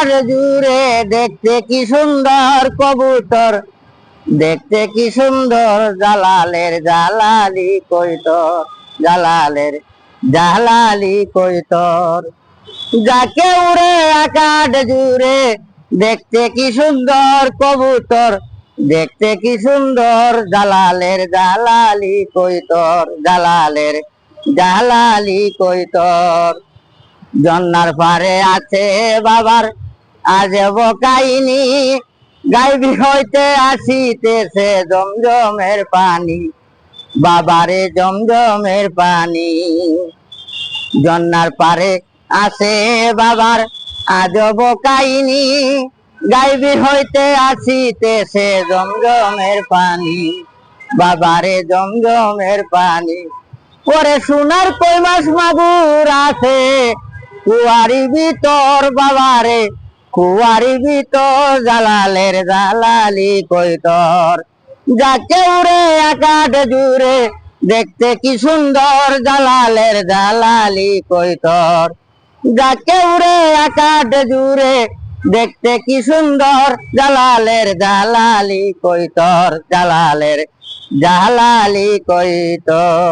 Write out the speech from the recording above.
আকাশ জুড়ে দেখতে কি সুন্দর কবুতর, দেখতে কি সুন্দর জালালের জালালি কইতর, জালালের জালালি কইতর। যাকে উড়ে আকাশ জুড়ে দেখতে কি সুন্দর কবুতর, দেখতে কি সুন্দর জালালের জালালি কইতর, জালালের জালালি কইতর। জন্নার পারে আছে বাবার আজব কাহিনী, গাইবি হইতে আসিতেছে জমজমের পানি, বাবারে জমজমের পানি। জন্নার পারে আছে বাবার আজব কাহিনী, গাইবি হইতে আসিতেছে জমজমের পানি, বাবারে জমজমের পানি। ওরে সোনার কই মাছ মাগুর আছে কুয়ারি ভিতর, বাবারে কুয়ারি ভিতর, জালালের জালালি কইতর। যাকে উড়ে আকাশ জুড়ে দেখতে কি সুন্দর, জালালের জালালি কইতর। যাকে উড়ে আকাশ জুড়ে দেখতে কি সুন্দর, জালালের জালালি কইতর, জালালের জালালি কইতর।